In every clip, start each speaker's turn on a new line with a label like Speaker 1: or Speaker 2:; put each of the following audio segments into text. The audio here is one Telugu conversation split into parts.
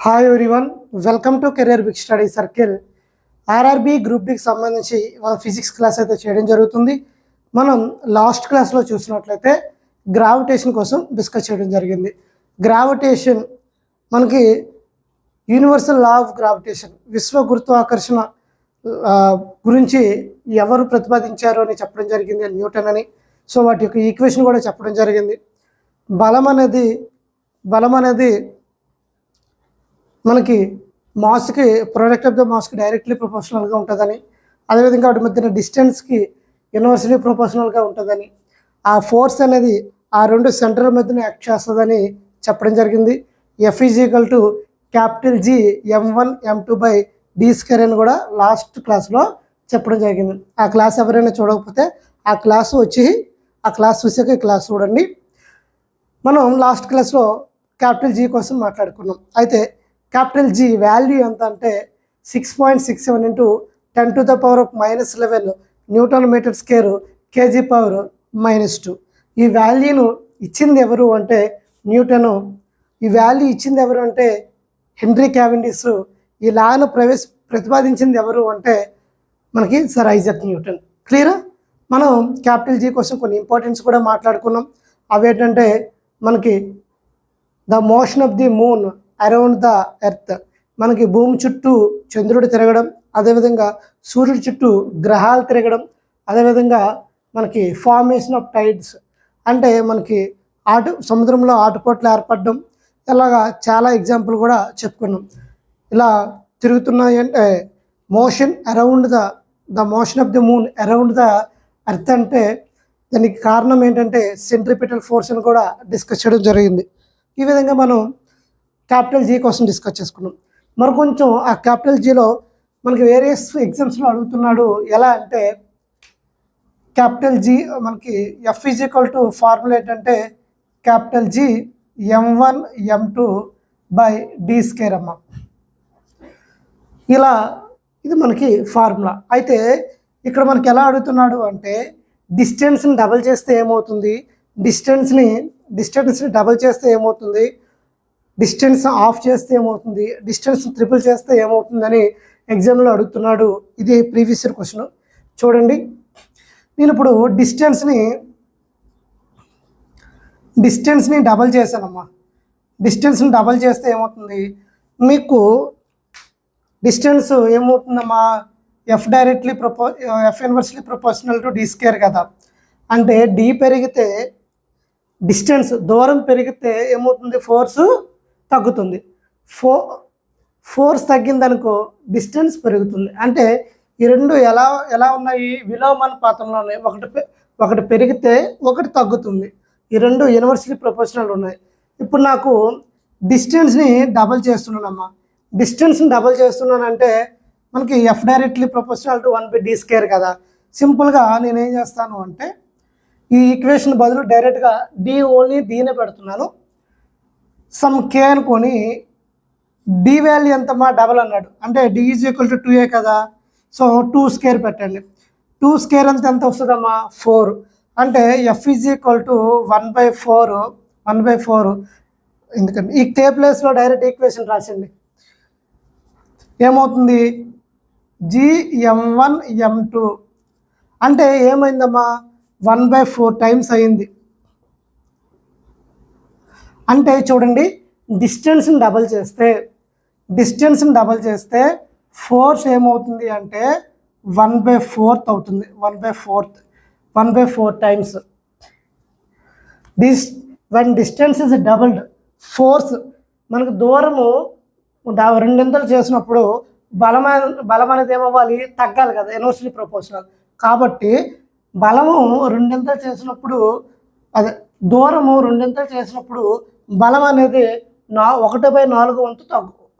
Speaker 1: Hi everyone, welcome to career big study circle. RRB group బికి సంబంధించి మన ఫిజిక్స్ క్లాస్ అయితే చేయడం జరుగుతుంది. మనం లాస్ట్ క్లాస్లో చూసినట్లయితే గ్రావిటేషన్ కోసం డిస్కస్ చేయడం జరిగింది. గ్రావిటేషన్ మనకి యూనివర్సల్ లా ఆఫ్ గ్రావిటేషన్, విశ్వ గురుత్వాకర్షణ గురించి ఎవరు ప్రతిపాదించారు అని చెప్పడం జరిగింది, న్యూటన్ అని. సో వాటి యొక్క ఈక్వేషన్ కూడా చెప్పడం జరిగింది. బలం అనేది మనకి మాస్కి, ప్రోడక్ట్ ఆఫ్ ద మాస్కి డైరెక్ట్లీ ప్రొపోర్షనల్గా ఉంటుందని, అదేవిధంగా వాటి మధ్యన డిస్టెన్స్కి ఇన్వర్స్లీ ప్రొపోర్షనల్గా ఉంటుందని, ఆ ఫోర్స్ అనేది ఆ రెండు సెంటర్ మధ్యన యాక్ట్ చేస్తుందని చెప్పడం జరిగింది. F = capital G m1 m2 by d² అని కూడా లాస్ట్ క్లాస్లో చెప్పడం జరిగింది. ఆ క్లాస్ ఎవరైనా చూడకపోతే ఆ క్లాస్ చూసాక ఈ క్లాస్ చూడండి. మనం లాస్ట్ క్లాస్లో క్యాపిటల్ G కోసం మాట్లాడుకున్నాం. అయితే క్యాపిటల్ G వాల్యూ ఎంత అంటే 6.67 × 10⁻⁻11 న్యూటన్ మీటర్ స్క్వేర్ kg⁻⁻2. ఈ వాల్యూను ఇచ్చింది ఎవరు అంటే న్యూటను. ఈ వాల్యూ ఇచ్చింది ఎవరు అంటే హెన్రీ క్యావెండిష్. ఈ లాను ప్రతిపాదించింది ఎవరు అంటే మనకి సర్ ఐజాక్ న్యూటన్. క్లియరా? మనం క్యాపిటల్ G కోసం కొన్ని ఇంపార్టెన్స్ కూడా మాట్లాడుకున్నాం. అవి ఏంటంటే మనకి the motion of the moon around the earth, మనకి భూమి చుట్టూ చంద్రుడు తిరగడం, అదేవిధంగా సూర్యుడి చుట్టూ గ్రహాలు తిరగడం, అదేవిధంగా మనకి ఫార్మేషన్ ఆఫ్ టైడ్స్ అంటే మనకి సముద్రంలో ఆటుపోట్లు ఏర్పడడం, ఇలాగా చాలా ఎగ్జాంపుల్ కూడా చెప్పుకున్నాం. ఇలా తిరుగుతున్నాయి అంటే motion around the motion of the moon around the earth అంటే దానికి కారణం ఏంటంటే సెంట్రిపిటల్ ఫోర్స్ అని కూడా డిస్కస్ చేయడం జరిగింది. ఈ విధంగా మనం క్యాపిటల్ G కోసం డిస్కస్ చేసుకున్నాం. మరి కొంచెం ఆ క్యాపిటల్ Gలో మనకి వేరియస్ ఎగ్జామ్స్లో అడుగుతున్నాడు. ఎలా అంటే క్యాపిటల్ G మనకి F = ఫార్ములా ఏంటంటే capital G m1 m2 by d² అమ్మ. ఇలా ఇది మనకి ఫార్ములా. అయితే ఇక్కడ మనకి ఎలా అడుగుతున్నాడు అంటే డిస్టెన్స్ని డబల్ చేస్తే ఏమవుతుంది, డిస్టెన్స్ని డబల్ చేస్తే ఏమవుతుంది, డిస్టెన్స్ ఆఫ్ చేస్తే ఏమవుతుంది, డిస్టెన్స్ ట్రిపుల్ చేస్తే ఏమవుతుందని ఎగ్జామ్లో అడుగుతున్నాడు. ఇది ప్రీవియస్ ఇయర్ క్వశ్చన్. చూడండి, నేను ఇప్పుడు డిస్టెన్స్ని డబల్ చేశానమ్మా. డిస్టెన్స్ని డబల్ చేస్తే ఏమవుతుంది, మీకు డిస్టెన్స్ ఏమవుతుందమ్మా, F inversely proportional to d² కదా. అంటే D పెరిగితే దూరం పెరిగితే ఏమవుతుంది, ఫోర్సు తగ్గుతుంది. ఫోర్స్ తగ్గిందనుకో డిస్టెన్స్ పెరుగుతుంది. అంటే ఈ రెండు ఎలా ఉన్నాయి, విలోమానుపాతంలో ఉన్నాయి. ఒకటి పెరిగితే ఒకటి తగ్గుతుంది. ఈ రెండు ఇన్వర్స్లీ ప్రపోర్షనల్ ఉన్నాయి. ఇప్పుడు నాకు డిస్టెన్స్ని డబల్ చేస్తున్నానమ్మా. డిస్టెన్స్ని డబల్ చేస్తున్నానంటే మనకి F = 1/d² కదా. సింపుల్గా నేనేం చేస్తాను అంటే ఈ ఈక్వేషన్ బదులు డైరెక్ట్గా ఓన్లీ డీనే పెడుతున్నాను. సమ్ K అనుకొని D వాల్యూ ఎంతమ్మా, డబల్ అన్నాడు అంటే D = 2a కదా. సో 2² పెట్టండి. 2² అంత ఎంత వస్తుందమ్మా, 4. అంటే F = 1/4. ఎందుకంటే ఈ K ప్లేస్లో డైరెక్ట్ ఈక్వేషన్ రాసింది. ఏమవుతుంది, G m1 m2 అంటే ఏమైందమ్మా, 1/4 టైమ్స్ అయింది. అంటే చూడండి, డిస్టెన్స్ని డబల్ చేస్తే ఫోర్స్ ఏమవుతుంది అంటే 1/4 అవుతుంది. 1/4 times. One distance is doubled, force మనకు దూరము రెండింతలు చేసినప్పుడు బలం అనేది ఏమవ్వాలి, తగ్గాలి కదా, ఇన్వర్స్లీ ప్రపోర్షనల్. కాబట్టి బలము రెండింతలు చేసినప్పుడు, దూరము రెండింతలు చేసినప్పుడు బలం అనేది 1/4 వంతు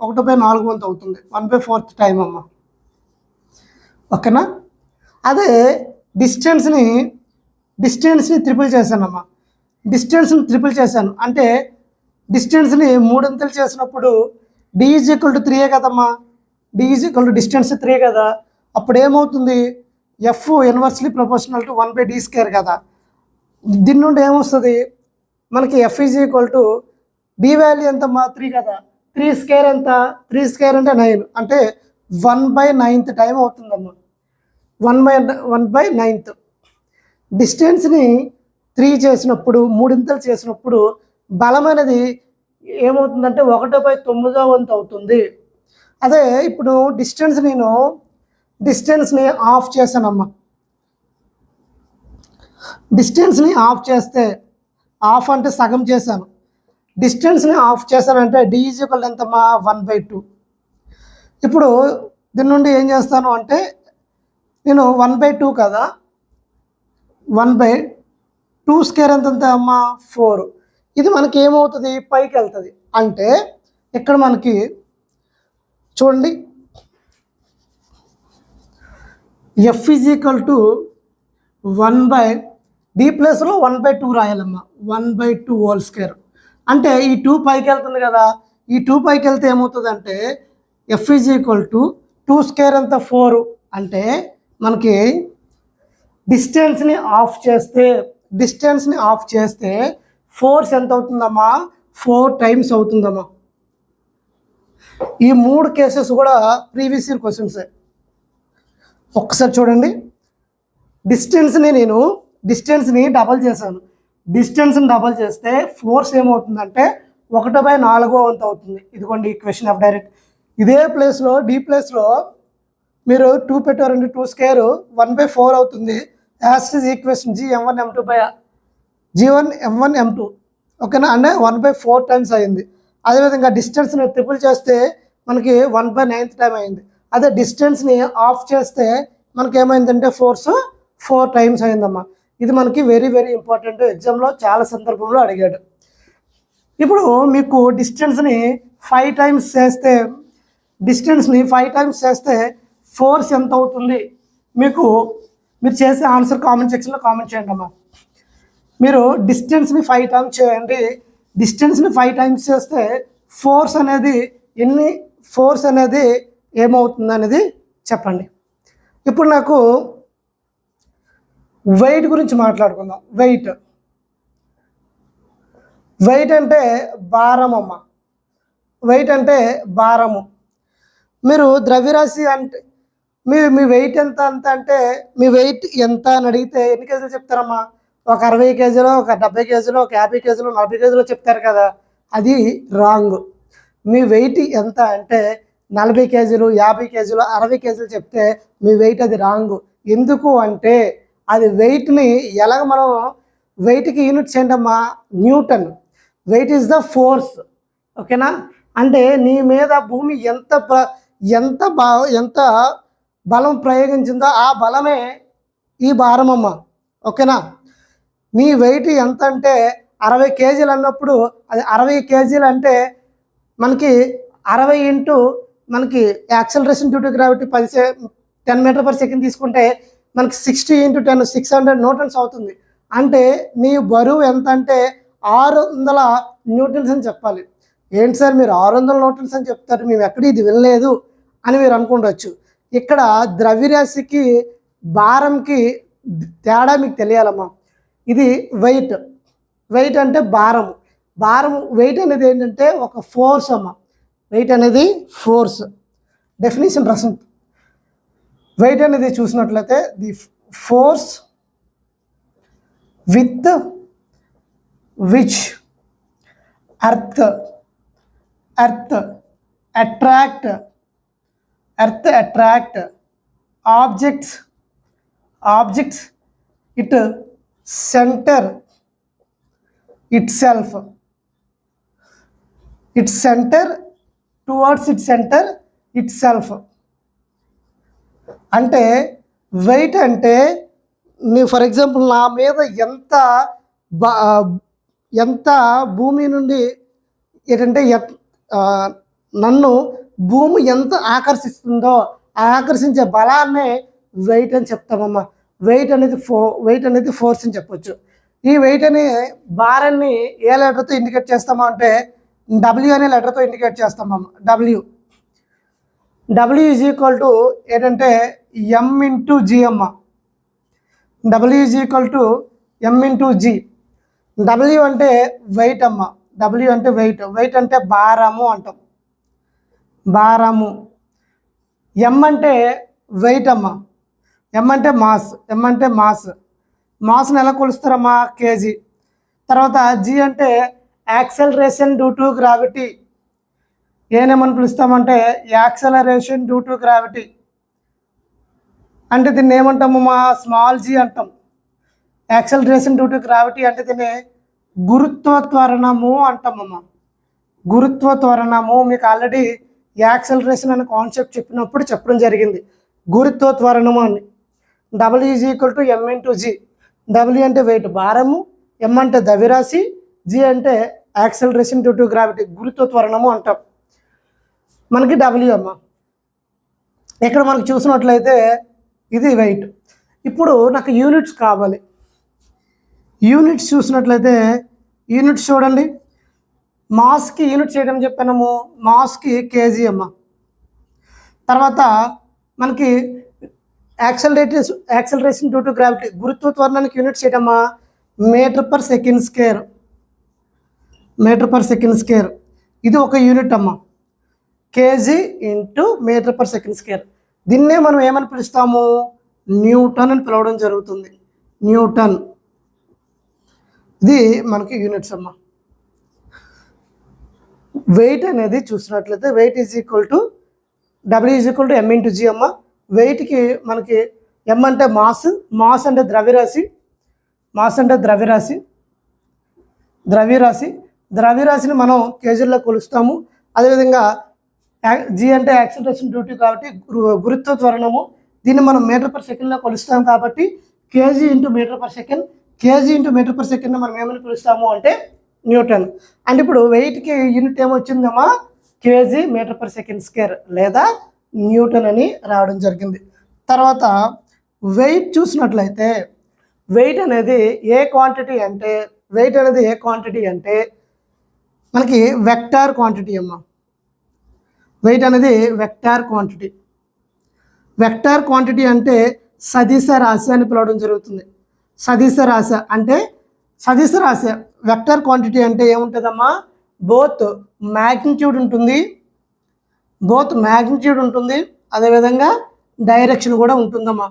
Speaker 1: 1/4 వంతు అవుతుంది. 1/4 టైం అమ్మ. ఓకేనా? అదే డిస్టెన్స్ని ట్రిపుల్ చేశానమ్మా. డిస్టెన్స్ని ట్రిపుల్ చేశాను అంటే డిస్టెన్స్ని 3 చేసినప్పుడు D = 3 కదమ్మా. డిస్టెన్స్ 3 కదా. అప్పుడు ఏమవుతుంది, F inversely proportional to 1/d² కదా. దీని నుండి ఏమొస్తుంది మనకి F = D వాల్యూ ఎంతమ్మా, 3 కదా. 3 స్క్వేర్ ఎంత, 3 స్క్వేర్ అంటే 9, అంటే 1/9 టైం అవుతుందమ్మా. 1/9. డిస్టెన్స్ని 3 చేసినప్పుడు, మూడింతలు చేసినప్పుడు బలం అనేది ఏమవుతుందంటే 1/9 అవుతుంది. అదే ఇప్పుడు డిస్టెన్స్ని ఆఫ్ చేశానమ్మా. డిస్టెన్స్ని ఆఫ్ చేస్తే, ఆఫ్ అంటే సగం చేశాను, డిస్టెన్స్ని ఆఫ్ చేశానంటే d = ఎంతమ్మా, 1/2. ఇప్పుడు దీని నుండి ఏం చేస్తాను అంటే నేను 1/2 కదా, 1/2 స్క్వేర్ ఎంత అమ్మా, 4. ఇది మనకి ఏమవుతుంది, పైకి వెళ్తుంది. అంటే ఇక్కడ మనకి చూడండి, F = 1/d ప్లస్లో 1/2 రాయాలమ్మా, 1/2 హోల్ స్క్వేర్. అంటే ఈ 2 పైకి వెళ్తుంది కదా, ఈ 2 పైకి వెళ్తే ఏమవుతుంది అంటే F = 2 స్క్వేర్ ఎంత, 4. అంటే మనకి డిస్టెన్స్ని ఆఫ్ చేస్తే ఫోర్స్ ఎంత అవుతుందమ్మా, 4 టైమ్స్ అవుతుందమ్మా. ఈ 3 కేసెస్ కూడా ప్రీవియస్ ఇయర్ క్వశ్చన్సే. ఒక్కసారి చూడండి, డిస్టెన్స్ని డబల్ చేశాను. డిస్టెన్స్ని డబల్ చేస్తే ఫోర్స్ ఏమవుతుందంటే 1/4 అవుతుంది. ఇదిగోండి ఈక్వేషన్ ఆఫ్ డైరెక్ట్. ఇదే ప్లేస్లో d ప్లేస్లో మీరు 2 పెట్టారండి, 2 స్క్వేర్ 1/4 అవుతుంది. యాజ్ ఇస్ ఈక్వేషన్ G1M1M2 ఓకేనా, అంటే 1/4 టైమ్స్ అయింది. అదేవిధంగా డిస్టెన్స్ని ట్రిపుల్ చేస్తే మనకి 1/9 టైం అయింది. అదే డిస్టెన్స్ని ఆఫ్ చేస్తే మనకి ఏమైందంటే ఫోర్స్ 4 టైమ్స్ అయిందమ్మా. ఇది మనకి వెరీ వెరీ ఇంపార్టెంట్, ఎగ్జామ్లో చాలా సందర్భంలో అడిగాడు. ఇప్పుడు మీకు డిస్టెన్స్ని 5 టైమ్స్ చేస్తే ఫోర్స్ ఎంత అవుతుంది, మీరు చేసే ఆన్సర్ కామెంట్ సెక్షన్లో కామెంట్ చేయండి అమ్మా. మీరు డిస్టెన్స్ని 5 టైమ్స్ చేయండి. డిస్టెన్స్ని 5 టైమ్స్ చేస్తే ఫోర్స్ అనేది ఏమవుతుంది అనేది చెప్పండి. ఇప్పుడు నాకు వెయిట్ గురించి మాట్లాడుకుందాం. వెయిట్ అంటే భారం అమ్మ. వెయిట్ అంటే భారము. మీరు ద్రవ్యరాశి అంటే మీ వెయిట్ ఎంత అంటే మీ వెయిట్ ఎంత అని అడిగితే ఎన్ని కేజీలు చెప్తారమ్మా? ఒక 60 కేజీలో, ఒక 70 కేజీలో, ఒక 50 కేజీలో, 40 కేజీలో చెప్తారు కదా, అది రాంగ్. మీ వెయిట్ ఎంత అంటే 40 కేజీలు, 50 కేజీలు, 60 కేజీలు చెప్తే మీ వెయిట్ అది రాంగ్. ఎందుకు అంటే అది వెయిట్ని మనం వెయిట్కి యూనిట్స్ ఏంటమ్మా, newton. Weight is the force, ఓకేనా. అంటే నీ మీద భూమి ఎంత బలం ప్రయోగించిందో ఆ బలమే ఈ భారం అమ్మ, ఓకేనా. నీ వెయిట్ ఎంత అంటే 60 కేజీలు అన్నప్పుడు అది 60 కేజీలు అంటే మనకి 60 ఇంటూ మనకి acceleration due to gravity 10 metre per second తీసుకుంటే మనకి 60 × 10 600 న్యూటన్స్ అవుతుంది. అంటే నీ బరువు ఎంత అంటే 600 న్యూటన్స్ అని చెప్పాలి. ఏంటి సార్ మీరు 600 న్యూటన్స్ అని చెప్తారు, మేము ఎక్కడ ఇది వినలేదు అని మీరు అనుకుండొచ్చు. ఇక్కడ ద్రవ్యరాశికి భారంకి తేడా మీకు తెలియాలమ్మా. ఇది వెయిట్ అంటే భారము. వెయిట్ అనేది ఏంటంటే ఒక ఫోర్స్ అమ్మ. వెయిట్ అనేది ఫోర్స్. డెఫినేషన్ రాసింది. వెయిట్ అనేది చూసినట్లయితే the force with which earth attract objects it centre towards it centre itself. అంటే వెయిట్ అంటే ఫర్ ఎగ్జాంపుల్ నా మీద ఎంత భూమి నుండి ఏంటంటే నన్ను భూమి ఎంత ఆకర్షిస్తుందో ఆ ఆకర్షించే బలాన్నే వెయిట్ అని చెప్తామమ్మా. వెయిట్ అనేది ఫోర్స్ అని చెప్పొచ్చు. ఈ వెయిట్ అనే భారాన్ని ఏ లెటర్తో ఇండికేట్ చేస్తామా అంటే W అనే లెటర్తో ఇండికేట్ చేస్తామమ్మ. W ఈజ్ ఈక్వల్ టు ఏంటంటే M × G అమ్మ. W is equal to M × G. W అంటే వెయిట్ అమ్మ. W అంటే వెయిట్ అంటే భారము అంటాం. భారము. ఎం అంటే వెయిట్ అమ్మ. ఎం అంటే మాస్. ఎం అంటే మాస్. మాస్ని ఎలా కొలుస్తారమ్మా? కేజీ. తర్వాత జీ అంటే యాక్సలరేషన్ డ్యూ టు గ్రావిటీ. ఏనేమని పిలుస్తామంటే యాక్సలరేషన్ డ్యూ టు గ్రావిటీ. అంటే దీన్ని ఏమంటామమ్మా? స్మాల్ జీ అంటాం. యాక్సలరేషన్ డ్యూ టు గ్రావిటీ అంటే దీన్ని గురుత్వ త్వరణము అంటామమ్మా. గురుత్వ త్వరణము మీకు ఆల్రెడీ యాక్సలరేషన్ అనే కాన్సెప్ట్ చెప్పినప్పుడు చెప్పడం జరిగింది. గురుత్వ త్వరణము అని. W is equal to M into G. W అంటే వెయిట్ భారము, ఎం అంటే ద్రవ్యరాశి, జీ అంటే యాక్సలరేషన్ డ్యూ టు గ్రావిటీ గురుత్వ త్వరణము అంటాం. మనకి డబ్ల్యూ అమ్మ. ఇక్కడ మనకు చూసినట్లయితే ఇది వెయిట్. ఇప్పుడు నాకు యూనిట్స్ కావాలి. యూనిట్స్ చూసినట్లయితే యూనిట్స్ చూడండి. మాస్కి యూనిట్ చేయడం చెప్పాము. మాస్కి కేజీ అమ్మ. తర్వాత మనకి యాక్సలరేషన్ డ్యూ టు గ్రావిటీ గురుత్వ త్వరణానికి యూనిట్ చేయడమ్మా metre per second square. Metre per second square ఇది ఒక యూనిట్ అమ్మ. KG into metre per second square. దీన్నే మనం ఏమని పిలుస్తాము? న్యూటన్ అని పిలవడం జరుగుతుంది. న్యూటన్. ఇది మనకి యూనిట్స్ అమ్మ. వెయిట్ అనేది చూసినట్లయితే weight is equal to W is equal to M into G అమ్మ. వెయిట్కి మనకి ఎం అంటే మాస్. మాస్ అంటే ద్రవ్యరాశి. మాస్ అంటే ద్రవ్యరాశి. ద్రవ్యరాశిని మనం కేజీల్లో కొలుస్తాము. అదేవిధంగా జీ అంటే యాక్సలరేషన్ డ్యూ టు కాబట్టి గురుత్వ త్వరణము. దీన్ని మనం మీటర్ పర్ సెకండ్లో కొలుస్తాం కాబట్టి KG into metre per second. KG into metre per second మనం ఏమని పిలుస్తాము అంటే న్యూటన్. అంటే ఇప్పుడు వెయిట్కి యూనిట్ ఏమొచ్చిందమ్మా? KG metre per second square లేదా న్యూటన్ అని రావడం జరిగింది. తర్వాత వెయిట్ చూసినట్లయితే వెయిట్ అనేది ఏ క్వాంటిటీ అంటే మనకి వెక్టార్ క్వాంటిటీ అమ్మ. వెయిట్ అనేది వెక్టార్ క్వాంటిటీ. వెక్టార్ క్వాంటిటీ అంటే సదిశ రాశి అని పిలవడం జరుగుతుంది. సదిశ రాశి అంటే సదిశ రాశి. వెక్టార్ క్వాంటిటీ అంటే ఏముంటుందమ్మా? బోత్ మ్యాగ్నిట్యూడ్ ఉంటుంది, అదేవిధంగా డైరెక్షన్ కూడా ఉంటుందమ్మా.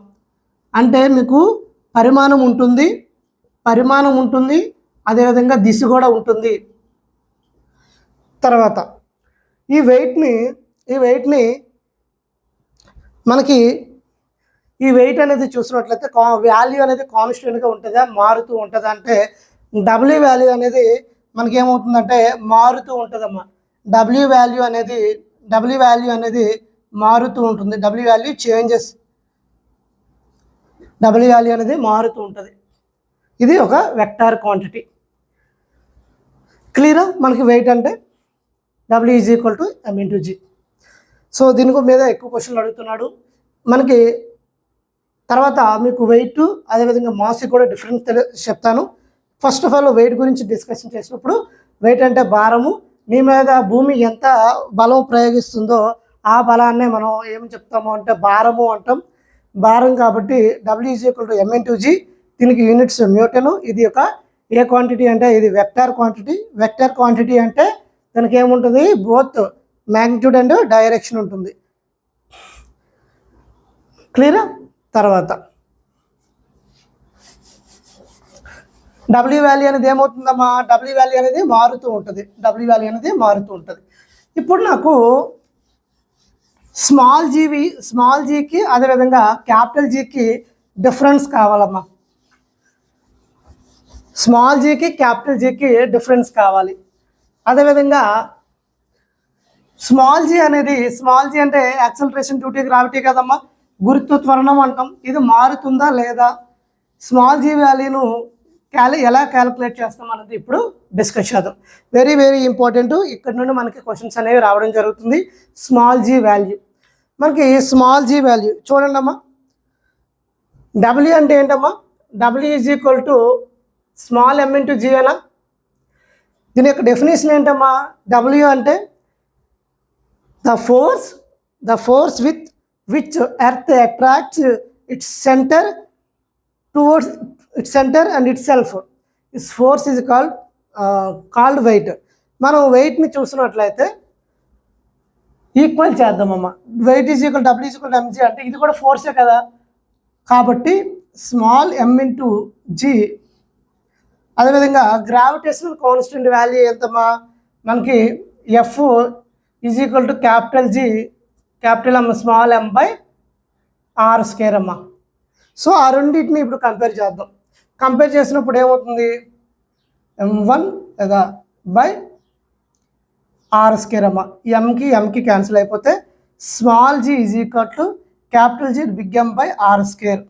Speaker 1: అంటే మీకు పరిమాణం ఉంటుంది, అదేవిధంగా దిశ కూడా ఉంటుంది. తర్వాత ఈ వెయిట్ని మనకి ఈ వెయిట్ అనేది చూసినట్లయితే వాల్యూ అనేది కాన్స్టెంట్గా ఉంటుందా మారుతూ ఉంటుందా అంటే డబ్ల్యూ వాల్యూ అనేది మనకి ఏమవుతుందంటే మారుతూ ఉంటుందమ్మా. డబ్ల్యూ వాల్యూ అనేది మారుతూ ఉంటుంది. డబ్ల్యూ వాల్యూ అనేది మారుతూ ఉంటుంది. ఇది ఒక వెక్టార్ క్వాంటిటీ. క్లియరా? మనకి వెయిట్ అంటే W is equal to M into G. So దీని మీద ఎక్కువ క్వశ్చన్లు అడుగుతున్నాడు మనకి. తర్వాత మీకు వెయిట్ అదేవిధంగా మాస్ కూడా డిఫరెన్స్ చెప్తాను. ఫస్ట్ ఆఫ్ ఆల్ వెయిట్ గురించి డిస్కషన్ చేసినప్పుడు వెయిట్ అంటే భారము. మీ మీద భూమి ఎంత బలం ప్రయోగిస్తుందో ఆ బలాన్నే మనం ఏం చెప్తాము అంటే భారము అంటాం. భారం కాబట్టి W is equal to M into G. దీనికి యూనిట్స్ న్యూటన్. ఇది ఒక ఏ క్వాంటిటీ అంటే ఇది వెక్టార్ క్వాంటిటీ అంటే దానికి ఏముంటుంది? బోత్ మ్యాగ్నిట్యూడ్ అండ్ డైరెక్షన్ ఉంటుంది. క్లియరా? తర్వాత డబ్ల్యూ వాల్యూ అనేది ఏమవుతుందమ్మా? డబ్ల్యూ వాల్యూ అనేది మారుతూ ఉంటుంది. ఇప్పుడు నాకు స్మాల్ జీకి అదేవిధంగా క్యాపిటల్ జీకి డిఫరెన్స్ కావాలమ్మా. స్మాల్ జీకి క్యాపిటల్ జీకి డిఫరెన్స్ కావాలి. అదేవిధంగా స్మాల్ జీ అంటే యాక్సలరేషన్ డ్యూ టు గ్రావిటీ కదమ్మా, గురుత్వ త్వరణం అంటాం. ఇది మారుతుందా లేదా? స్మాల్ జీ వాల్యూను ఎలా క్యాలిక్యులేట్ చేస్తాం అనేది ఇప్పుడు డిస్కస్ చేద్దాం. Very very important. ఇక్కడ నుండి మనకి క్వశ్చన్స్ అనేవి రావడం జరుగుతుంది. స్మాల్ జీ వాల్యూ చూడండి అమ్మా. డబ్ల్యూ అంటే ఏంటమ్మా? W is equal to small M into G అనా? దీని యొక్క డెఫినేషన్ ఏంటమ్మా? డబ్ల్యూ అంటే the force with which earth attracts its centre towards its centre and itself. This force is called weight. మనం వెయిట్ని చూసినట్లయితే ఈక్వల్ చేద్దామమ్మా. Weight is equal W is equal MG అంటే ఇది కూడా ఫోర్సే కదా, కాబట్టి స్మాల్ ఎమ్ ఇంటూ జీ. అదేవిధంగా గ్రావిటేషనల్ కాన్స్టెంట్ వాల్యూ ఎంతమ్మా మనకి F is equal to capital G capital M small M by R square అమ్మా. సో ఆ రెండింటిని ఇప్పుడు కంపేర్ చేద్దాం. కంపేర్ చేసినప్పుడు ఏమవుతుంది, M1 లేదా బై ఆర్ స్క్వేర్ అమ్మా. ఎంకి క్యాన్సిల్ అయిపోతే small G is equal to capital G big M by R square.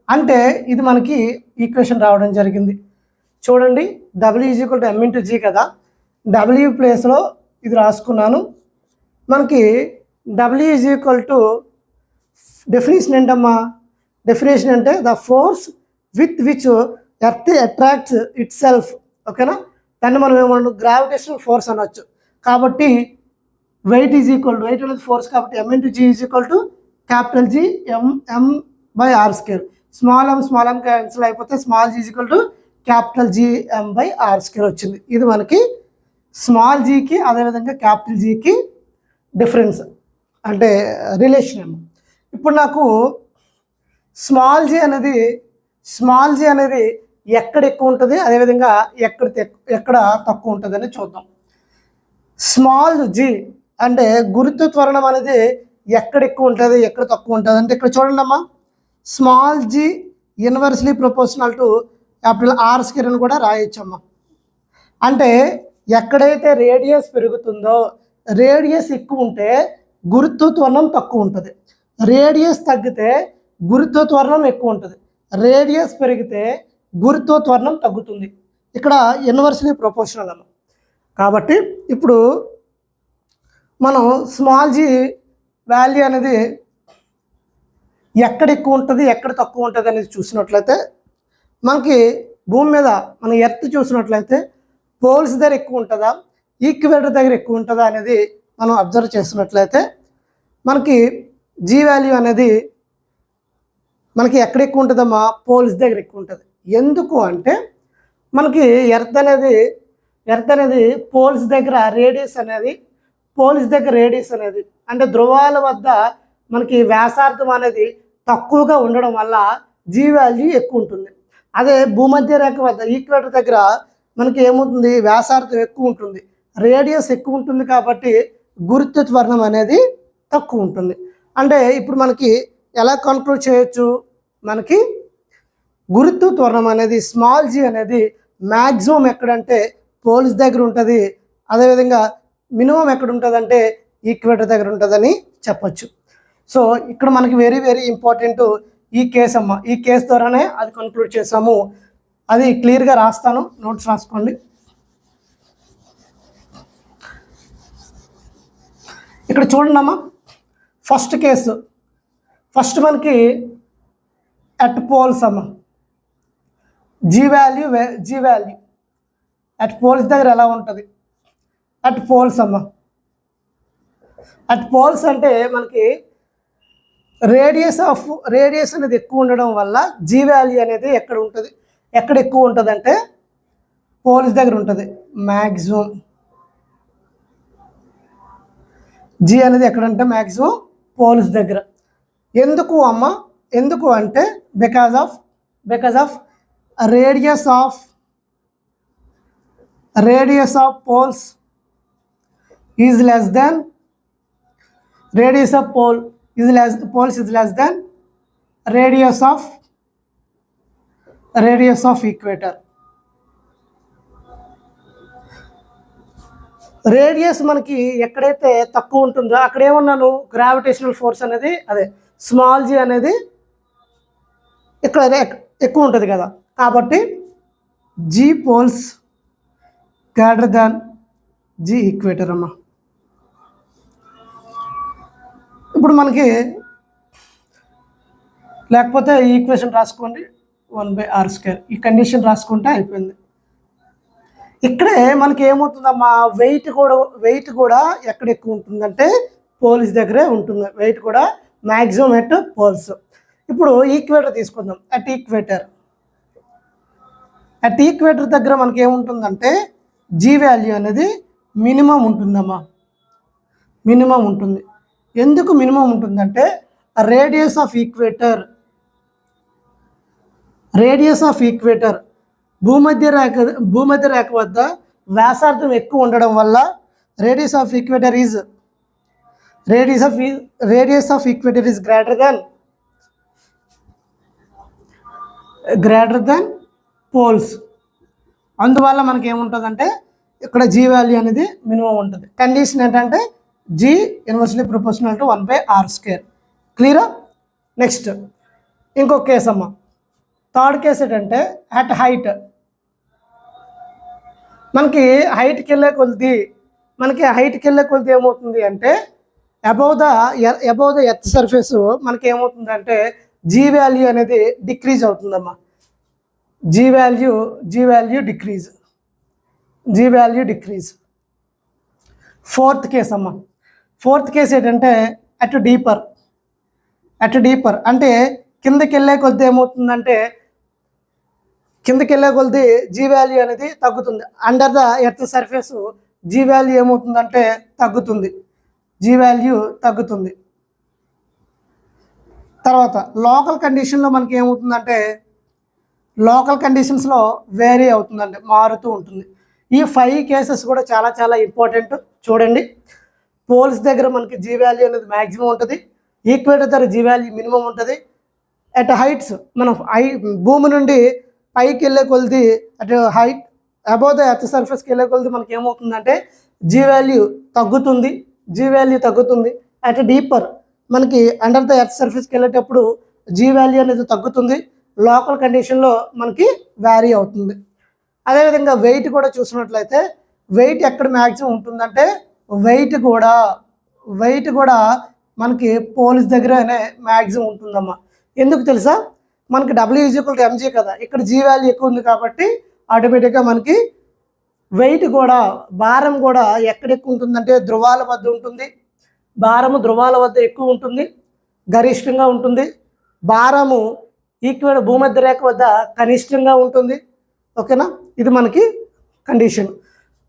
Speaker 1: అంటే ఇది మనకి ఈక్వేషన్ రావడం జరిగింది. చూడండి, W is equal to M into G కదా, డబ్ల్యూ ప్లేస్లో ఇది రాసుకున్నాను. మనకి W is equal to definition ఏంటమ్మా, డెఫినేషన్ అంటే the force with which earth attracts itself. ఓకేనా, దాన్ని మనం ఏమన్నా గ్రావిటేషనల్ ఫోర్స్ అనొచ్చు. కాబట్టి weight is equal to, weight అనేది ఫోర్స్ కాబట్టి M into G is equal to capital G M by R square. Small M cancel అయిపోతే small G is equal to capital G M by R square వచ్చింది. ఇది మనకి స్మాల్ జీకి అదేవిధంగా క్యాపిటల్ జీకి డిఫరెన్స్ అంటే రిలేషన్ ఏమో. ఇప్పుడు నాకు స్మాల్ జీ అనేది ఎక్కడ ఎక్కువ ఉంటుంది, అదేవిధంగా ఎక్కడ తక్కువ ఉంటుంది అని చూద్దాం. స్మాల్ జీ అంటే గురుత్వ త్వరణం అనేది ఎక్కడ ఎక్కువ ఉంటుంది ఎక్కడ తక్కువ ఉంటుంది అంటే ఇక్కడ చూడండి అమ్మా, small G inversely proportional to capital R square అని కూడా రాయొచ్చమ్మా. అంటే ఎక్కడైతే రేడియస్ పెరుగుతుందో, రేడియస్ ఎక్కువ ఉంటే గురుత్వ త్వరణం తక్కువ ఉంటుంది, రేడియస్ తగ్గితే గురుత్వ త్వరణం ఎక్కువ ఉంటుంది, రేడియస్ పెరిగితే గురుత్వ త్వరణం తగ్గుతుంది. ఇక్కడ ఇన్వర్స్లీ ప్రపోర్షనల్ అమ్మ. కాబట్టి ఇప్పుడు మనం స్మాల్ జీ వాల్యూ అనేది ఎక్కడ ఎక్కువ ఉంటుంది ఎక్కడ తక్కువ ఉంటుంది అనేది చూసినట్లయితే, మనకి భూమి మీద మన ఎర్త్ చూసినట్లయితే పోల్స్ దగ్గర ఎక్కువ ఉంటుందా ఈక్వేటర్ దగ్గర ఎక్కువ ఉంటుందా అనేది మనం అబ్జర్వ్ చేసినట్లయితే మనకి జీ వాల్యూ అనేది మనకి ఎక్కడ ఎక్కువ ఉంటుందమ్మా, పోల్స్ దగ్గర ఎక్కువ ఉంటుంది. ఎందుకు అంటే మనకి ఎర్త్ అనేది పోల్స్ దగ్గర రేడియస్ అనేది అంటే ధ్రువాల వద్ద మనకి వ్యాసార్థం అనేది తక్కువగా ఉండడం వల్ల జీ వాల్యూ ఎక్కువ ఉంటుంది. అదే భూమధ్య రేఖ వద్ద ఈక్వేటర్ దగ్గర మనకి ఏమవుతుంది, వ్యాసార్థం ఎక్కువ ఉంటుంది, రేడియస్ ఎక్కువ ఉంటుంది, కాబట్టి గురుత్వ త్వరణం అనేది తక్కువ ఉంటుంది. అంటే ఇప్పుడు మనకి ఎలా కన్క్లూడ్ చేయొచ్చు, మనకి గురుత్వ త్వరణం అనేది స్మాల్ జీ అనేది మ్యాక్సిమం ఎక్కడంటే పోల్స్ దగ్గర ఉంటుంది, అదేవిధంగా మినిమం ఎక్కడ ఉంటుందంటే ఈక్వేటర్ దగ్గర ఉంటుందని చెప్పొచ్చు. సో ఇక్కడ మనకి వెరీ వెరీ ఇంపార్టెంట్ ఈ కేసు అమ్మ. ఈ కేసు ద్వారానే అది కన్క్లూడ్ చేసాము. అది క్లియర్గా రాస్తాను, నోట్స్ రాసుకోండి. ఇక్కడ చూడండి అమ్మా, ఫస్ట్ కేసు మనకి అట్ పోల్స్ అమ్మ, జీ వాల్యూ అట్ పోల్స్ దగ్గర ఎలా ఉంటుంది, అట్ పోల్స్ అమ్మ. అట్ పోల్స్ అంటే మనకి రేడియస్ అనేది ఎక్కువ ఉండడం వల్ల జీ వాల్యూ అనేది ఎక్కడ ఎక్కువ ఉంటుంది అంటే పోల్స్ దగ్గర ఉంటుంది మ్యాక్సిమం. జీ అనేది ఎక్కడంటే మ్యాక్సిమం పోల్స్ దగ్గర. ఎందుకు అమ్మ, ఎందుకు అంటే because of radius of poles is less than poles is less than radius of equator. Radius మనకి ఎక్కడైతే తక్కువ ఉంటుందో అక్కడ ఏమన్నాను, గ్రావిటేషనల్ ఫోర్స్ అనేది అదే స్మాల్ జీ అనేది ఇక్కడ ఎక్కువ ఉంటుంది కదా, కాబట్టి G poles greater than G equator అమ్మ. ఇప్పుడు మనకి లేకపోతే ఈ ఈక్వేషన్ రాసుకోండి, 1/r². ఈ కండిషన్ రాసుకుంటే అయిపోయింది. ఇక్కడే మనకి ఏమవుతుందమ్మా, వెయిట్ కూడా ఎక్కడ ఎక్కువ ఉంటుందంటే పోల్స్ దగ్గరే ఉంటుంది. వెయిట్ కూడా మ్యాక్సిమం ఎట్ పోల్స్. ఇప్పుడు ఈక్వేటర్ తీసుకుందాం. అట్ ఈక్వేటర్ దగ్గర మనకి ఏముంటుందంటే జీ వాల్యూ అనేది మినిమం ఉంటుందమ్మా. మినిమం ఉంటుంది. ఎందుకు మినిమం ఉంటుందంటే రేడియస్ ఆఫ్ ఈక్వేటర్ భూమధ్య రేఖ వద్ద వ్యాసార్థం ఎక్కువ ఉండడం వల్ల radius of equator is greater than poles. అందువల్ల మనకి ఏముంటుందంటే ఇక్కడ జీ వాల్యూ అనేది మినిమం ఉంటుంది. కండిషన్ ఏంటంటే G inversely proportional to 1/r². క్లియరా? నెక్స్ట్ ఇంకొక కేసు అమ్మ. థర్డ్ కేసు ఏంటంటే అట్ హైట్. మనకి హైట్కి వెళ్ళే కొలిది ఏమవుతుంది అంటే అబౌవ్ ద ఎర్త్ సర్ఫేస్ మనకి ఏమవుతుందంటే జీ వాల్యూ అనేది డిక్రీజ్ అవుతుందమ్మా. G value decrease. Fourth case అమ్మ. ఫోర్త్ కేసు ఏంటంటే అట్ డీపర్ అంటే కిందకి వెళ్ళే కొద్ది ఏమవుతుందంటే జీ వాల్యూ అనేది తగ్గుతుంది. Under the earth surface G value ఏమవుతుందంటే తగ్గుతుంది. తర్వాత లోకల్ కండిషన్లో మనకి ఏమవుతుందంటే లోకల్ కండిషన్స్లో వేరీ అవుతుందండి, మారుతూ ఉంటుంది. ఈ 5 కేసెస్ కూడా చాలా చాలా ఇంపార్టెంట్. చూడండి, పోల్స్ దగ్గర మనకి జీ వాల్యూ అనేది మ్యాక్సిమం ఉంటుంది. ఈక్వేటర్ దగ్గర జీ వాల్యూ మినిమం ఉంటుంది. అట్ హైట్స్ మనం భూమి నుండి పైకి వెళ్ళే కొలిది అటు హైట్ అబౌవ్ ద ఎర్త్ సర్ఫేస్కి వెళ్ళే కొలిది మనకి ఏమవుతుందంటే జీ వాల్యూ తగ్గుతుంది. అట్ డీపర్ మనకి అండర్ ద ఎర్త్ సర్ఫేస్కి వెళ్ళేటప్పుడు జీ వాల్యూ అనేది తగ్గుతుంది. లోకల్ కండిషన్లో మనకి వ్యారీ అవుతుంది. అదేవిధంగా వెయిట్ కూడా చూసినట్లయితే వెయిట్ ఎక్కడ మ్యాక్సిమం ఉంటుందంటే వెయిట్ కూడా మనకి పోల్స్ దగ్గరనే మ్యాక్సిమం ఉంటుందమ్మా. ఎందుకు తెలుసా? మనకి W=mg కదా, ఇక్కడ జీ వాల్యూ ఎక్కువ ఉంది కాబట్టి ఆటోమేటిక్గా మనకి వెయిట్ కూడా భారం కూడా ఎక్కడ ఎక్కువ ఉంటుందంటే ధ్రువాల వద్ద ఉంటుంది. భారము ధ్రువాల వద్ద ఎక్కువ ఉంటుంది, గరిష్టంగా ఉంటుంది. భారము ఈక్వేటర్ భూమధ్య రేఖ వద్ద కనిష్టంగా ఉంటుంది. ఓకేనా? ఇది మనకి కండిషన్.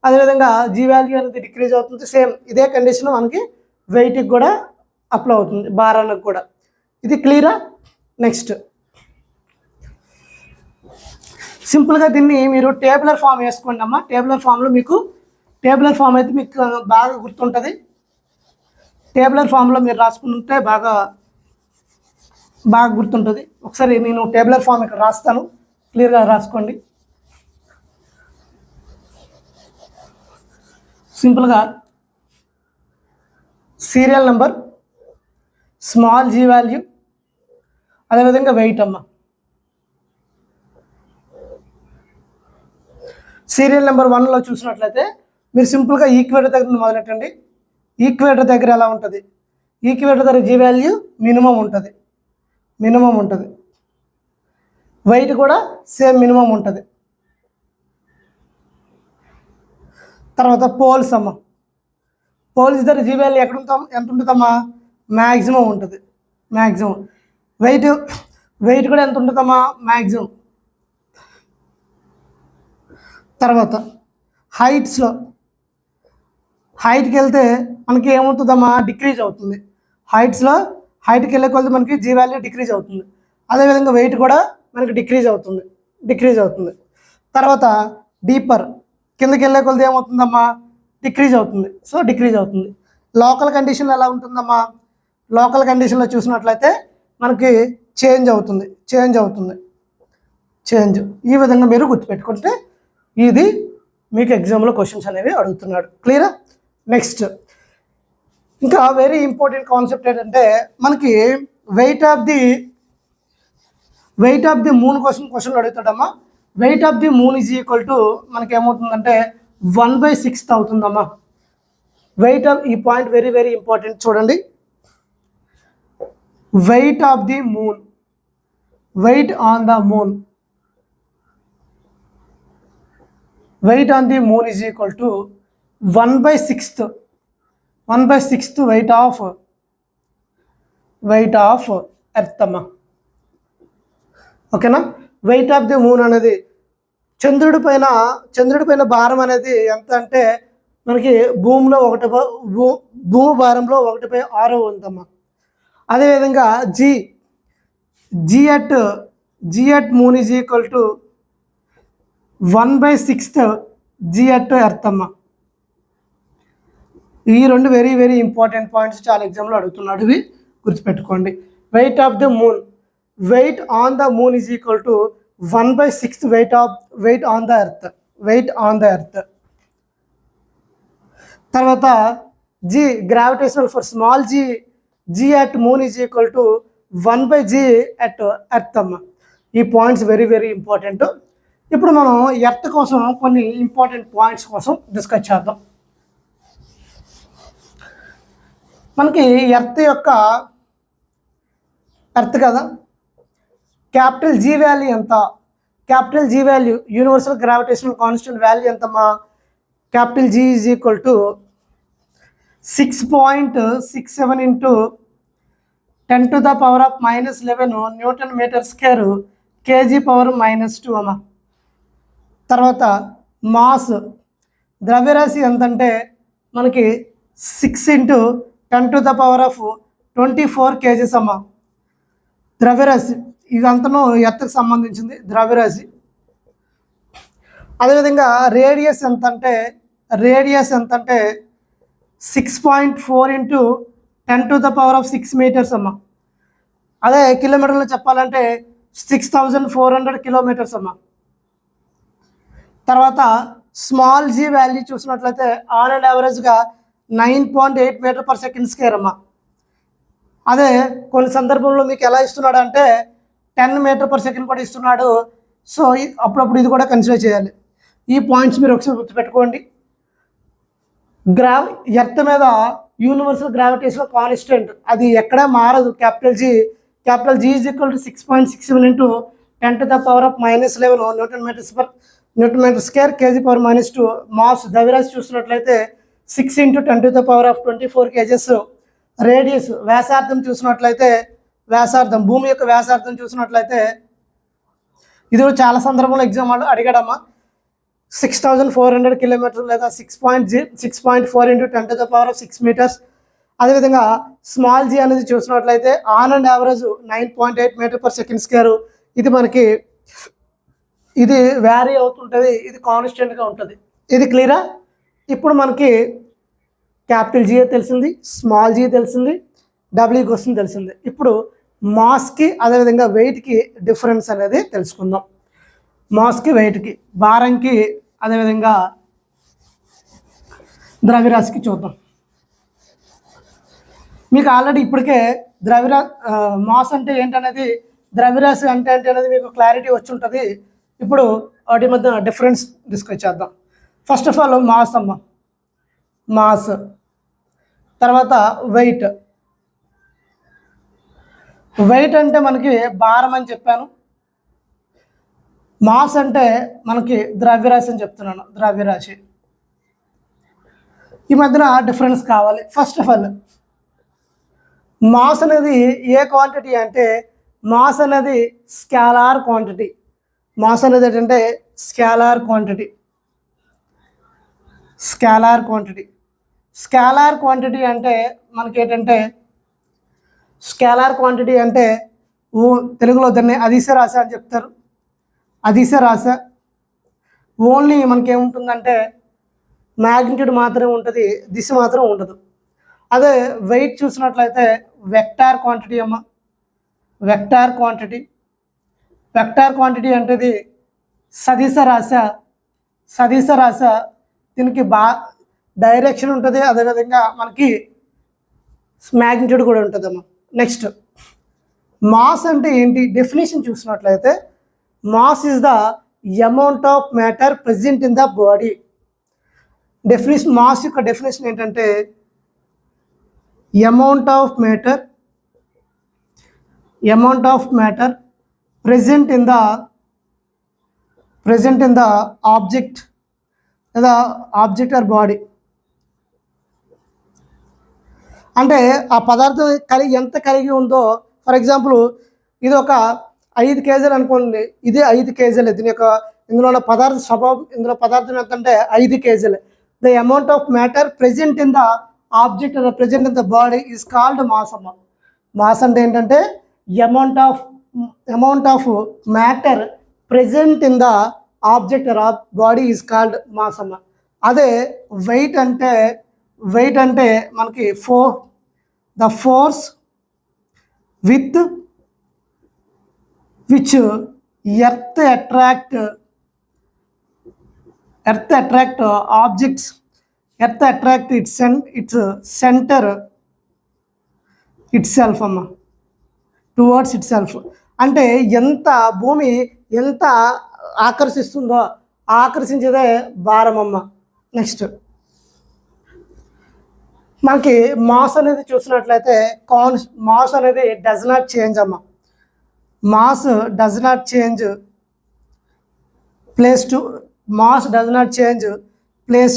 Speaker 1: అదేవిధంగా జీ వాల్యూ అనేది డిక్రీజ్ అవుతుంది. సేమ్ ఇదే కండిషన్ మనకి వెయిట్కి కూడా అప్లై అవుతుంది, భారానికి కూడా. ఇది క్లియరా? నెక్స్ట్ సింపుల్గా దీన్ని మీరు టేబులర్ ఫామ్ వేసుకోండి అమ్మా. టేబులర్ ఫామ్ అయితే మీకు బాగా గుర్తుంటుంది. టేబులర్ ఫామ్లో మీరు రాసుకుంటే బాగా గుర్తుంటుంది. ఒకసారి నేను టేబులర్ ఫామ్ ఇక్కడ రాస్తాను, క్లియర్గా రాసుకోండి. సింపుల్గా serial number, small G value, అదేవిధంగా వెయిట్ అమ్మ. సీరియల్ నెంబర్ 1లో చూసినట్లయితే మీరు సింపుల్గా ఈక్వేటర్ దగ్గర మొదలెట్టండి. ఈక్వేటర్ దగ్గర ఎలా ఉంటుంది? ఈక్వేటర్ దగ్గర జీ వాల్యూ మినిమం ఉంటుంది. వెయిట్ కూడా సేమ్ మినిమం ఉంటుంది. తర్వాత పోల్స్ అమ్మ. పోల్స్ దగ్గర జీ వాల్యూ ఎంత ఉంటుందమ్మా? మ్యాక్సిమం ఉంటుంది. వెయిట్ కూడా ఎంత ఉంటుందమ్మా? మ్యాక్సిమం. తర్వాత హైట్కి వెళ్తే మనకి ఏమవుతుందమ్మా? డిక్రీజ్ అవుతుంది. హైట్కి వెళ్ళే కొద్ది మనకి జీ వాల్యూ డిక్రీజ్ అవుతుంది. అదేవిధంగా వెయిట్ కూడా మనకి డిక్రీజ్ అవుతుంది. తర్వాత డీపర్ కిందకి వెళ్ళే కొద్ది ఏమవుతుందమ్మా? డిక్రీజ్ అవుతుంది. లోకల్ కండిషన్లో ఎలా ఉంటుందమ్మా? లోకల్ కండిషన్లో చూసినట్లయితే మనకి చేంజ్ అవుతుంది. ఈ విధంగా మీరు గుర్తుపెట్టుకుంటే ఇది మీకు ఎగ్జామ్లో క్వశ్చన్స్ అనేవి అడుగుతున్నాడు. క్లియరా? నెక్స్ట్ ఇంకా వెరీ ఇంపార్టెంట్ కాన్సెప్ట్ ఏంటంటే మనకి వెయిట్ ఆఫ్ ది మూన్ క్వశ్చన్లు అడుగుతాడమ్మా. Weight of the moon is equal to మనకి ఏమవుతుందంటే 1/6 అవుతుందమ్మా. వెయిట్ ఆఫ్ ఈ పాయింట్ వెరీ వెరీ ఇంపార్టెంట్. చూడండి, weight of the moon, weight on the moon is equal to 1/6 weight of earth అమ్మా. ఓకేనా? వెయిట్ ఆఫ్ ది మూన్ అనేది చంద్రుడి పైన భారం అనేది ఎంత అంటే మనకి భూమిలో భూమి భారంలో 1/6 ఉందమ్మా. అదేవిధంగా G at moon is equal to 1/6 G at earth అమ్మ. ఈ రెండు వెరీ వెరీ ఇంపార్టెంట్ పాయింట్స్, చాలా ఎగ్జామ్లో అడుగుతున్నాడు, ఇవి గుర్తుపెట్టుకోండి. Weight of the moon, weight on the moon is equal to 1/6 weight on the earth. తర్వాత gravitational force small G at moon is equal to 1/g at earth అమ్మ. ఈ పాయింట్స్ వెరీ వెరీ ఇంపార్టెంట్. ఇప్పుడు మనం ఎర్త్ కోసం కొన్ని ఇంపార్టెంట్ పాయింట్స్ కోసం డిస్కస్ చేద్దాం. మనకి ఎర్త్ కదా, క్యాపిటల్ జీ వాల్యూ ఎంత? Capital G value, universal gravitational constant value ఎంతమ్మా? Capital G is equal to 6.67 into 10⁻⁻11 Newton metre square kg⁻⁻2 అమ్మ. తర్వాత మాస్, ద్రవ్యరాశి ఎంతంటే మనకి 6 ఇంటూ 10⁻24 kgs అమ్మ. ద్రవ్యరాశి ఇదంతను ఎర్త్కి సంబంధించింది ద్రవ్యరాశి. అదేవిధంగా రేడియస్ ఎంతంటే 6.4 ఇంటూ 10⁻6 మీటర్స్ అమ్మ. అదే కిలోమీటర్లో చెప్పాలంటే 6400 కిలోమీటర్స్ అమ్మ. తర్వాత స్మాల్ జీ వాల్యూ చూసినట్లయితే ఆన్ అండ్ యావరేజ్గా 9.8 మీటర్ పర్ సెకండ్ స్క్వేర్ అమ్మ. అదే కొన్ని సందర్భంలో మీకు ఎలా ఇస్తున్నాడు అంటే 10 మీటర్ పర్ సెకండ్ కూడా ఇస్తున్నాడు. సో అప్పుడప్పుడు ఇది కూడా కన్సిడర్ చేయాలి. ఈ పాయింట్స్ మీరు ఒకసారి గుర్తుపెట్టుకోండి. ఎర్త్ మీద యూనివర్సల్ గ్రావిటేషనల్ కాన్స్టెంట్ అది ఎక్కడా మారదు. Capital G is equal to 6.67 into 10⁻⁻11 Newton metre square kg⁻⁻2. Mass ద్రవ్యరాశి చూసినట్లయితే 6 ఇంటూ 10⁻24 kgs. రేడియస్ వ్యాసార్థం చూసినట్లయితే భూమి యొక్క వ్యాసార్థం చూసినట్లయితే ఇది కూడా చాలా సందర్భంలో ఎగ్జామ్ వాళ్ళు అడిగాడమ్మా. 6400 కిలోమీటర్లు లేదా 6.4 ఇంటూ 10⁻6 మీటర్స్. అదేవిధంగా స్మాల్ జీ అనేది చూసినట్లయితే on an average 9.8 metre per second square. ఇది మనకి వ్యారీ అవుతుంటుంది, ఇది కాన్స్టెంట్గా ఉంటుంది. ఇది క్లియరా? ఇప్పుడు మనకి క్యాపిటల్ జీ తెలిసింది, స్మాల్ జీ తెలిసింది, డబ్ల్యూ క్వశ్చన్ తెలిసింది. ఇప్పుడు మాస్కి అదేవిధంగా వెయిట్కి డిఫరెన్స్ అనేది తెలుసుకుందాం. మాస్కి వెయిట్కి, భారంకి అదేవిధంగా ద్రవ్యరాశికి చూద్దాం. మీకు ఆల్రెడీ ఇప్పటికే మాస్ అంటే ఏంటనేది, ద్రవ్యరాశి అంటే అనేది మీకు క్లారిటీ వచ్చి ఉంటుంది. ఇప్పుడు వాటి మధ్య డిఫరెన్స్ డిస్కస్ చేద్దాం. ఫస్ట్ ఆఫ్ ఆల్ మాస్ అమ్మ, మాస్. తర్వాత వెయిట్ అంటే మనకి భారం అని చెప్పాను. మాస్ అంటే మనకి ద్రవ్యరాశి అని చెప్తున్నాను, ద్రవ్యరాశి. ఈ మధ్యన డిఫరెన్స్ కావాలి. ఫస్ట్ ఆఫ్ ఆల్ మాస్ అనేది ఏ క్వాంటిటీ అంటే మాస్ అనేది స్కేలార్ క్వాంటిటీ. మాస్ అనేది ఏంటంటే స్కేలార్ క్వాంటిటీ. స్కేలార్ క్వాంటిటీ అంటే మనకి ఏంటంటే తెలుగులో దాన్ని అదిశ రాశి అని చెప్తారు. అదిశ రాశ ఓన్లీ మనకేముంటుందంటే మ్యాగ్నిట్యూడ్ మాత్రమే ఉంటుంది, దిశ మాత్రం ఉండదు. అదే వెయిట్ చూసినట్లయితే వెక్టార్ క్వాంటిటీ అమ్మ. వెక్టార్ క్వాంటిటీ అంటే ఇది సదిశ రాశ. దీనికి డైరెక్షన్ ఉంటుంది, అదేవిధంగా మనకి మ్యాగ్నిట్యూడ్ కూడా ఉంటుందమ్మా. నెక్స్ట్ మాస్ అంటే ఏంటి? డెఫినేషన్ చూసినట్లయితే mass is the amount of matter present in the body. Mass యొక్క డెఫినేషన్ ఏంటంటే amount of matter present in the object లేదా ఆబ్జెక్ట్ ఆర్ బాడీ. అంటే ఆ పదార్థం ఎంత కలిగి ఉందో. ఫర్ ఎగ్జాంపుల్ ఇది ఒక 5 కేజీలు అనుకోండి, ఇది 5 కేజీలు. ఇందులో ఉన్న పదార్థ స్వభావం, ఇందులో పదార్థం ఎంత అంటే 5 కేజీలు. The amount of matter present in the object or present in the body is called mass అమ్మ. మాస్ అంటే ఏంటంటే amount of matter present in the object or body is called mass అమ్మ. అదే వెయిట్ అంటే మనకి the force with which earth attract objects, earth attract its centre itself అమ్మ, టువర్డ్స్ ఇట్ సెల్ఫ్. అంటే భూమి ఎంత ఆకర్షిస్తుందో ఆకర్షించేదే భారం అమ్మ. నెక్స్ట్ మనకి మాస్ అనేది చూసినట్లయితే మాస్ అనేది డస్ నాట్ చేంజ్ అమ్మ. Mass does not change place to place. అంటే mass does not change place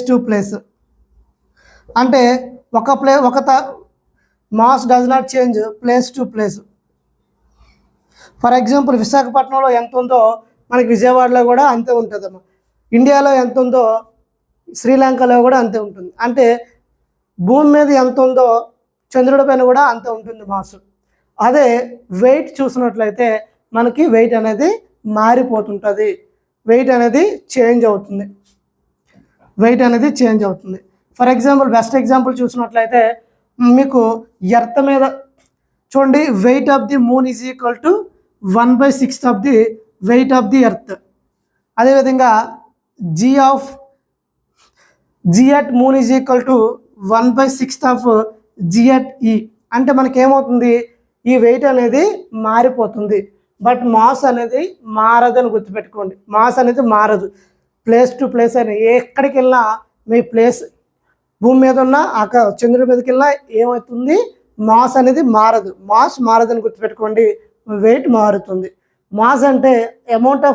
Speaker 1: to place. For example విశాఖపట్నంలో ఎంత ఉందో మనకి విజయవాడలో కూడా అంతే ఉంటుందమ్మా. ఇండియాలో ఎంత ఉందో శ్రీలంకలో కూడా అంతే ఉంటుంది. అంటే భూమి మీద ఎంత ఉందో చంద్రుడి పైన కూడా అంతే ఉంటుంది మాస్. అదే వెయిట్ చూసినట్లయితే మనకి వెయిట్ అనేది మారిపోతుంటుంది, వెయిట్ అనేది చేంజ్ అవుతుంది. ఫర్ ఎగ్జాంపుల్ బెస్ట్ ఎగ్జాంపుల్ చూసినట్లయితే మీకు ఎర్త్ మీద చూడండి, weight of the moon is equal to 1/6 of the weight of the earth. అదేవిధంగా G at moon is equal to 1/6 of G at E. అంటే మనకి ఏమవుతుంది, ఈ వెయిట్ అనేది మారిపోతుంది, బట్ మాస్ అనేది మారదని గుర్తుపెట్టుకోండి. మాస్ అనేది మారదు, ప్లేస్ టు ప్లేస్ అని ఎక్కడికి వెళ్ళినా మీ ప్లేస్ భూమి మీద ఉన్న చంద్రుడి మీదకి వెళ్ళినా ఏమవుతుంది, మాస్ అనేది మారదు. మాస్ మారదని గుర్తుపెట్టుకోండి, వెయిట్ మారుతుంది. మాస్ అంటే amount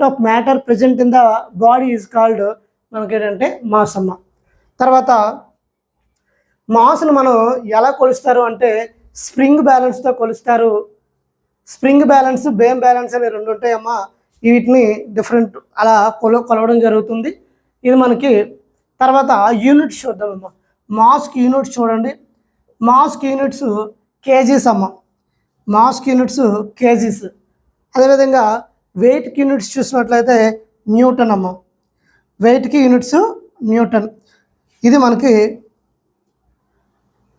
Speaker 1: of matter present in the body is called మనకి ఏంటంటే మాస్ అమ్మ. తర్వాత మాస్ను మనం ఎలా కొలుస్తారు అంటే స్ప్రింగ్ బ్యాలెన్స్తో కొలుస్తారు. స్ప్రింగ్ బ్యాలెన్స్, బేమ్ బ్యాలెన్స్ అనే రెండు ఉంటాయమ్మా. వీటిని డిఫరెంట్ అలా కొలవడం జరుగుతుంది. ఇది మనకి తర్వాత యూనిట్స్ చూద్దామమ్మా. మాస్కి యూనిట్స్ చూడండి. మాస్కి యూనిట్స్ కేజీస్ అమ్మ. మాస్కి యూనిట్స్ కేజీస్. అదేవిధంగా వెయిట్కి యూనిట్స్ చూసినట్లయితే న్యూటన్ అమ్మ. వెయిట్కి యూనిట్స్ న్యూటన్. ఇది మనకి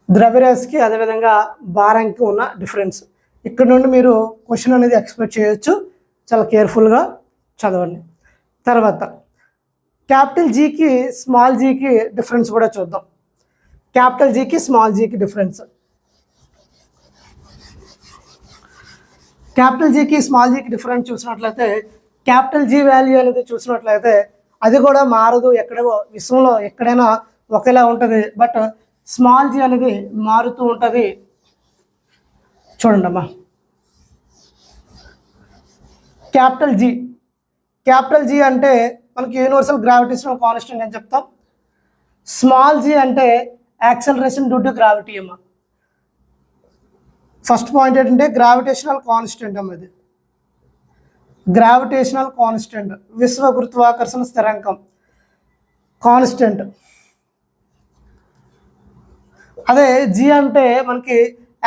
Speaker 1: ద్రవ్యరాశికి అదేవిధంగా భారానికి ఉన్న డిఫరెన్స్. ఇక్కడ నుండి మీరు క్వశ్చన్ అనేది ఎక్స్పెక్ట్ చేయొచ్చు. చాలా కేర్ఫుల్గా చదవండి. తర్వాత క్యాపిటల్ జీకి స్మాల్ జీకి డిఫరెన్స్ కూడా చూద్దాం. క్యాపిటల్ జీకి స్మాల్ జీకి డిఫరెన్స్. క్యాపిటల్ జీకి స్మాల్ జీకి డిఫరెన్స్ చూసినట్లయితే క్యాపిటల్ జీ వాల్యూ అనేది చూసినట్లయితే అది కూడా మారదు, ఎక్కడో విశ్వంలో ఎక్కడైనా ఒకేలా ఉంటుంది. బట్ స్మాల్ జీ అనేది మారుతూ ఉంటుంది. చూడండి అమ్మా, క్యాపిటల్ జీ అంటే మనకి యూనివర్సల్ గ్రావిటేషనల్ కాన్స్టెంట్ అని చెప్తాం. స్మాల్ జీ అంటే యాక్సలరేషన్ డ్యూ టు గ్రావిటీ అమ్మ. ఫస్ట్ పాయింట్ ఏంటంటే గ్రావిటేషనల్ కాన్స్టెంట్ అమ్మ. ఇది గ్రావిటేషనల్ కాన్స్టెంట్, విశ్వ గురుత్వాకర్షణ స్థిరాంకం కాన్స్టెంట్. అదే జీ అంటే మనకి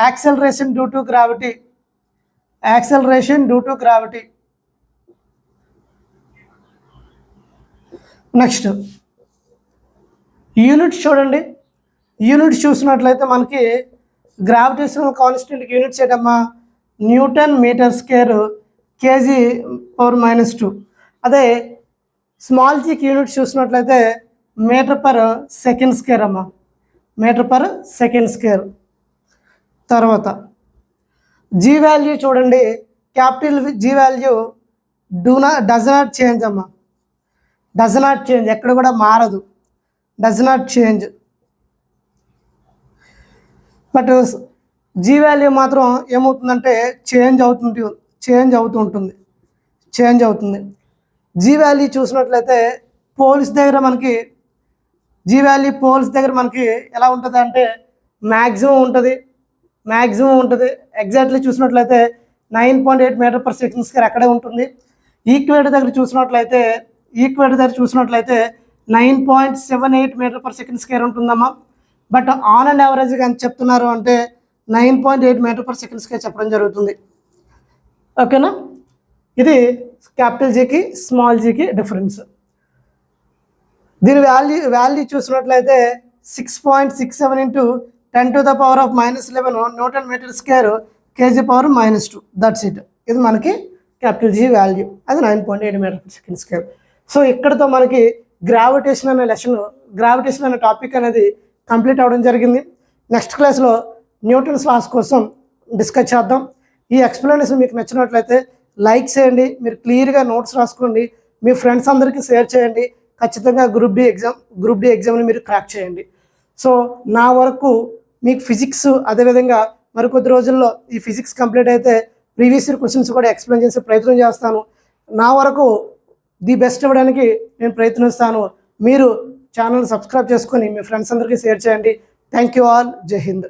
Speaker 1: acceleration due to gravity. Next units చూడండి. యూనిట్స్ చూసినట్లయితే మనకి గ్రావిటేషనల్ కాన్స్టెంట్కి యూనిట్స్ ఏంటమ్మా, newton metre square KG power -2. అదే స్మాల్ జీకి యూనిట్స్ చూసినట్లయితే మీటర్ పర్ సెకండ్ స్క్వేర్ అమ్మ. Metre per second square. తర్వాత జీ వాల్యూ చూడండి. Capital G value does not change అమ్మ. డస్ నాట్ చేంజ్, ఎక్కడ కూడా మారదు. Does not change. But G value మాత్రం ఏమవుతుందంటే చేంజ్ అవుతూ ఉంటుంది. జీ వాల్యూ చూసినట్లయితే పోల్స్ దగ్గర మనకి ఎలా ఉంటుంది అంటే మ్యాక్సిమం ఉంటుంది. ఎగ్జాక్ట్లీ చూసినట్లయితే 9.8 మీటర్ పర్ సెకండ్ స్క్వేర్ అక్కడే ఉంటుంది. ఈక్వేటర్ దగ్గర చూసినట్లయితే 9.78 మీటర్ పర్ సెకండ్ స్క్వేర్ ఉంటుందమ్మా. బట్ ఆన్ అండ్ యావరేజ్గా ఎంత చెప్తున్నారు అంటే 9.8 మీటర్ పర్ సెకండ్ స్క్వేర్ చెప్పడం జరుగుతుంది. ఓకేనా, ఇది క్యాపిటల్ జీకి స్మాల్ జీకి డిఫరెన్స్. దీని వాల్యూ చూసినట్లయితే 6.67 into 10⁻⁻11 Newton metre square kg⁻⁻2. That's it. ఇది మనకి క్యాపిటల్ జీ వాల్యూ, అది 9.8 metre per second square. So ఇక్కడతో మనకి గ్రావిటేషన్ అనే టాపిక్ అనేది కంప్లీట్ అవ్వడం జరిగింది. నెక్స్ట్ క్లాస్లో న్యూటన్స్ లాస్ కోసం డిస్కస్ చేద్దాం. ఈ ఎక్స్ప్లెనేషన్ మీకు నచ్చినట్లయితే లైక్ చేయండి, మీరు క్లియర్గా నోట్స్ రాసుకోండి, మీ ఫ్రెండ్స్ అందరికీ షేర్ చేయండి. ఖచ్చితంగా గ్రూప్ డి ఎగ్జామ్ని మీరు క్రాక్ చేయండి. సో నా వరకు మీకు ఫిజిక్స్, అదేవిధంగా మరికొద్ది రోజుల్లో ఈ ఫిజిక్స్ కంప్లీట్ అయితే ప్రీవియస్ ఇయర్ క్వశ్చన్స్ కూడా ఎక్స్ప్లెయిన్ చేసే ప్రయత్నం చేస్తాను. నా వరకు ది బెస్ట్ ఇవ్వడానికి నేను ప్రయత్నిస్తాను. మీరు ఛానల్ సబ్స్క్రైబ్ చేసుకొని మీ ఫ్రెండ్స్ అందరికీ షేర్ చేయండి. Thank you all. జై హింద్.